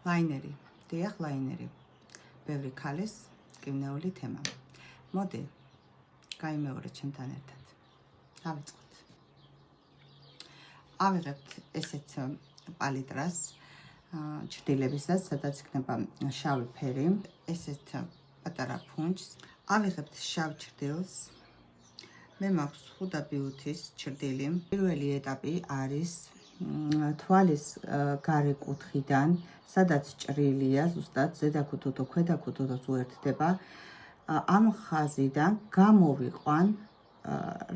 ლაინერი, დიახ, ლაინერი. ბევრი ქალის გიმნეული თემა. მოდი, გაიმეორეთ ჩემთან ერთად. დავიწყოთ. ავიღებთ ესეთ პალიტრას, ჩრდილებისაც, სადაც იქნება შავი ფერი, ესეთ პატარა ფუნჯს. ავიღებთ შავ ჩრდილს. მე მაქვს ხუდა ბიუთის ჩრდილი. პირველი ეტაპი არის თვალის გარე კუთხიდან, სადაც ჭრილია, ზუსტად ზედა ქუთუთო, ქვედა ქუთუთოს უერთდება. ამ ხაზიდან გამოვიყვან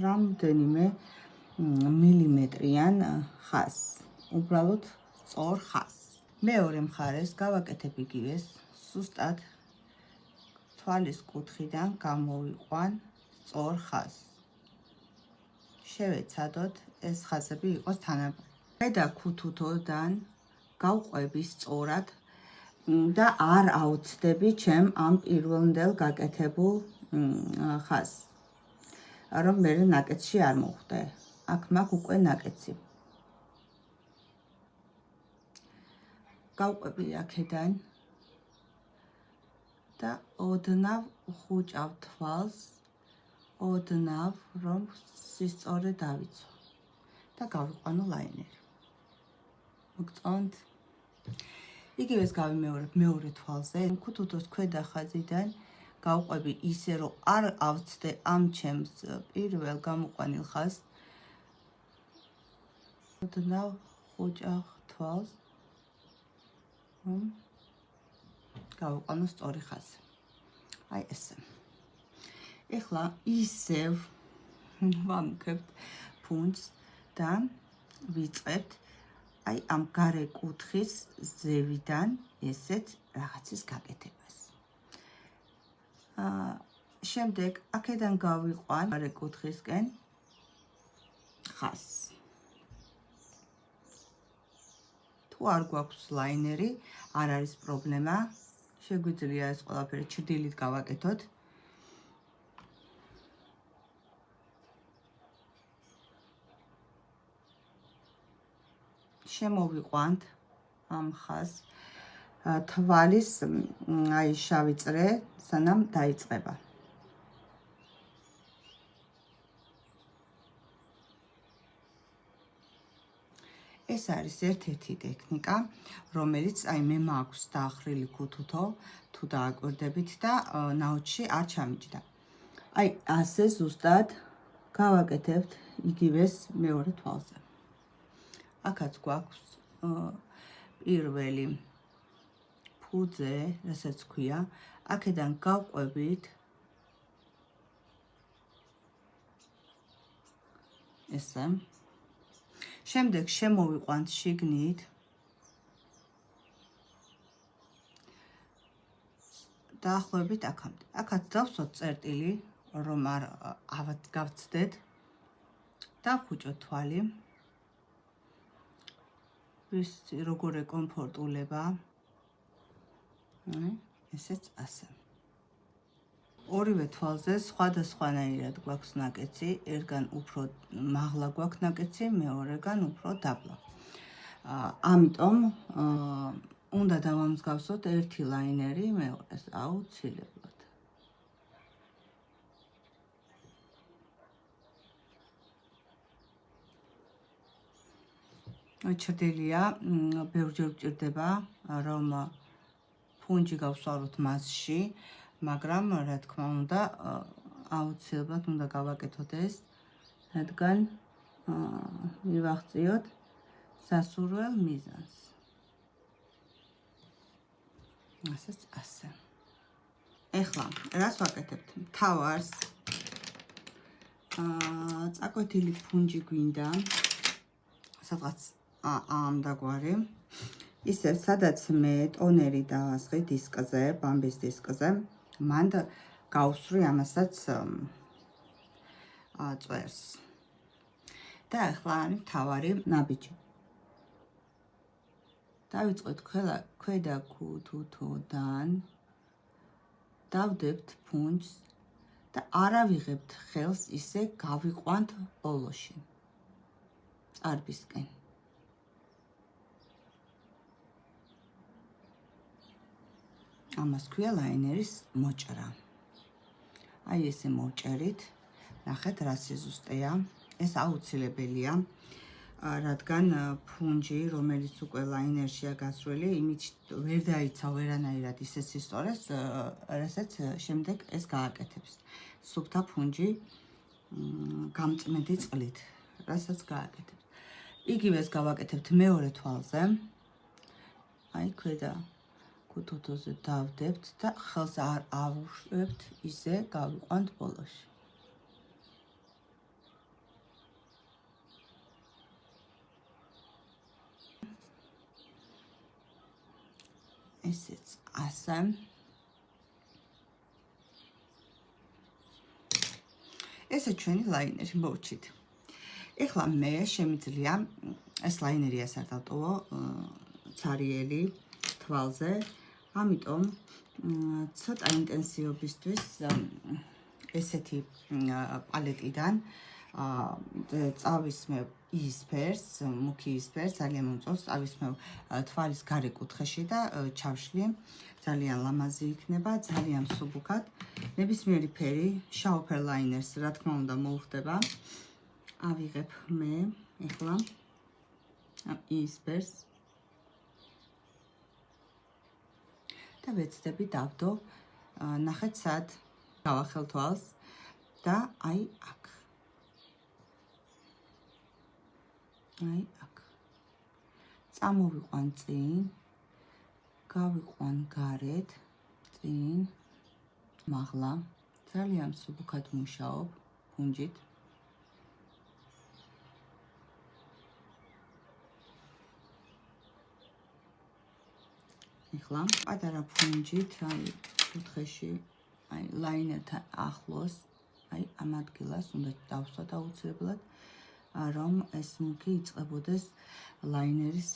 რამდენიმე მილიმეტრიან ხაზს, უბრალოდ სწორ ხაზს. მეორე მხარეს გავაკეთებ იგივეს, ზუსტად თვალის კუთხიდან გამოვიყვან სწორ ხაზს. შევეცადოთ ეს ხაზები იყოს თანაბარი. ქვედა ქუთუთოდან გავყვები სწორად და არ აუცდები ჩემ ამ პირველდელ გაკეთებულ ხაზს, რომ მე ნაკეთში არ მოხვდე. აქ მაქვს უკვე ნაკეთი. გავყვები აქედან და ოდნავ ხუჭავ თვალს, ოდნავ რომ სისწორე დავიცვა და გავიყვანო ლაინერი. მოგწონთ? იგივეს გავიმეორებ მეორე თვალზე. ქუთუთოს ქვედა ხაზიდან გავყვები ისე, რომ არ ავცდე ამ ჩემს პირველ გამოყვანილ ხაზს. ოდნავ ხუჭავ თვალს, რომ გავიყვანო სწორი ხაზი. აი ესე. ეხლა ისევ ვამკებთ ფუნჯს და ვიწყებთ აი ამ გარე კუთხის ზევიდან ესეთ რაღაცის გაკეთებას. შემდეგ აქედან გავიყვან გარე კუთხისკენ ხაზს. თუ არ გვაქვს ლაინერი, არ არის პრობლემა. შეგვიძლია ეს ყველაფერი ჩრდილით გავაკეთოთ. შემოვიყვანთ ამ ხაზს თვალის აი შავი წრე სანამ დაიწყება. ეს არის ერთ-ერთი ტექნიკა, რომელიც აი მე მაქვს დახრილი ქუთუთო, თუ დააკვირდებით და ნაოჩში არ ჩამიჯდა. აი ასე ზუსტად გავაკეთებთ იგივეს მეორე თვალზე. აქაც გვაქვს პირველი ფუძე, რასაც ქვია, აქედან გავყვებით ესე. შემდეგ შემოვიყვანთ შიგნით დაახლოებით აქამდე. აქაც დავსვათ წერტილი, რომ არ გავცდეთ. დავხუჭოთ თვალი. ვიცი როგორი კომფორტულება. ესეც ასე. ორივე თვალზე სხვადასხვანაირად გვაქვს ნაკეცი, ერთგან უფრო მაღლა გვაქვს ნაკეცი, მეორეგან უფრო დაბლა. ამიტომ უნდა დავამსგავსოთ ერთი ლაინერი მეორეს აუცილებლად. ჩრდილია, ბევრჯერ გვჭირდება, რომ ფუნჯი გავსვაროთ მასში, მაგრამ რა თქმა უნდა, აუცილებლად უნდა გავაკეთოთ ეს, რადგან მივაღწიოთ სასურველ მიზანს. ასეც ასე. ეხლა რას ვაკეთებთ? მთავარს წაკვეთილი ფუნჯი გვინდა, სადღაც ამდაგვარი. ისევ სადაც მე ტონერი დავასხი დისკზე, ბამბის დისკზე, მანდ გავსვრი ამასაც წვერს. და ახლა არის მთავარი ნაბიჯი. დავიწყოთ ქვედა ქუთუთოდან, დავდებთ ფუნჯს და არ ავიღებთ ხელს, ისე გავიყვანთ ბოლოში. წარბისკენ. ამას ქვია ლაინერის მოჭრა. აი ესე მოვჭერით, ნახეთ რა სიზუსტეა. ეს აუცილებელია, რადგან ფუნჯი, რომელიც უკვე ლაინერშია გასროლი, იმით ვერ დაიცავ ვერანაირად ისე სისტორეს, რასაც შემდეგ ეს გააკეთებს. სუფთა ფუნჯი გამწმენდი წყლით, რასაც გააკეთებს. იგივეს გავაკეთებთ მეორე თვალზე. აი ქვედა ქუთუთოზე დავდებთ და ხელს არ ავუშვებთ, ისე გავიყვანთ ბოლოში. ესეც ასე. ესე ჩვენი ლაინერი მოვჭით. ეხლა მე შემიძლია ეს ლაინერი ასარდავტოვო ცარიელი თვალზე, ამიტომ ცოტა ინტენსივობისთვის ესეთი პალეტიდან წავისმევ ისფერს, მუქი ისფერს, ძალიან მომწონს, წავისმევ თვალის გარე კუთხეში და ჩავშლი. ძალიან ლამაზი იქნება, ძალიან მსუბუქად. ნებისმიერი ფერი, შავფერ ლაინერს, რა თქმა უნდა, მოუხდება. ავიღებ მე ეხლა ისფერს და ვეცდები დავდო, ნახეთ სად გავახელ თვალს და აი აქ. აი აქ. წამოვიყვან წინ, გავიყვან გარეთ, წინ, მაღლა, ძალიან მსუბუქად მუშაობ ფუნჯით. ეხლა პატარა ფუნჯით, აი კუთხეში, აი ლაინერთან ახლოს, აი ამ ადგილას უნდა დავსვათ აუცილებლად, რომ ეს მუქი იწყებოდეს ლაინერის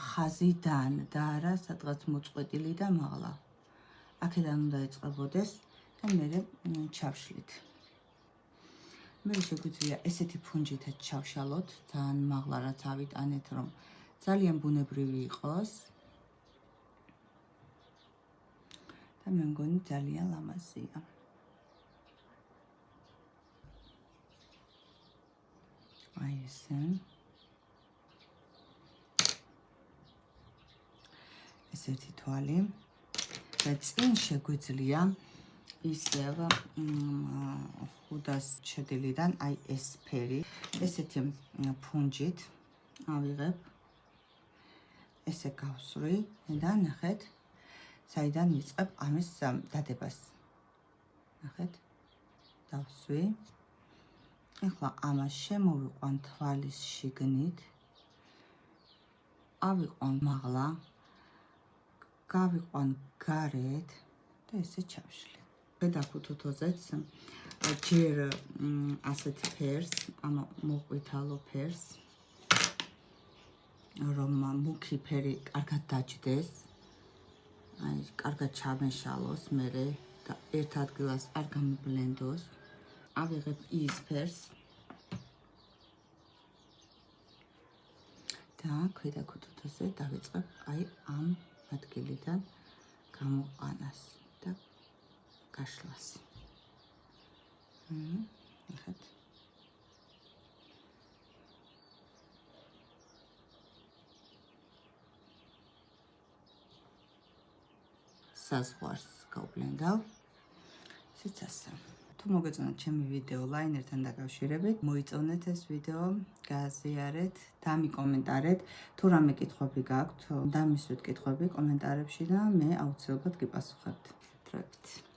ხაზიდან და არა სადღაც მოწყვეტილი და მაღლა. აქედან უნდა იწყებოდეს და მე ჩავშლით. მე შეგვიძლია ესეთი ფუნჯითაც ჩავშალოთ, ძალიან მაღლა რაც ავიტანეთ, რომ ძალიან ბუნებრივი იყოს. და მე მგონი ძალიან ლამაზია. აი ესე. ესეთი თვალი და წინ შეგვიძლია ისევ ხუდას შედილიდან აი ეს ფერი, ესეთი ფუნჯით ავიღებ. ესე გავსვრი და ნახეთ საიდან ვიწყებ ამის დადებას. ნახეთ, დავსვი. ეხლა ამას შემოვიყვან თვალის შიგნით. ავიყვან მაღლა. გავიყვან გარეთ და ესე ჩავშლი. გადავხუთოთოზეც ჯერ ასეთი ფერს, ამ მოყვითალო ფერს, რომ მუქი ფერი კარგად დაჯდეს. აი, კარგად ჩამეშალოს მერე და ერთ ადგილას არ გამიბლენდოს. ავიღებ ის ფერს და ქვედა ქუთუთოზე დავიწყებ აი ამ ადგილიდან გამოყვანას და გაშლას. ნახეთ. საზღვარს გავბლენდავ. ისიც ასე. თუ მოგეწონათ ჩემი ვიდეო ლაინერთან დაკავშირებით, მოიწონეთ ეს ვიდეო, გააზიარეთ, დამიკომენტარეთ. თუ რამე კითხვები გაქვთ, დამისვით კითხვები კომენტარებში და მე აუცილებლად გიპასუხებთ. დროებით.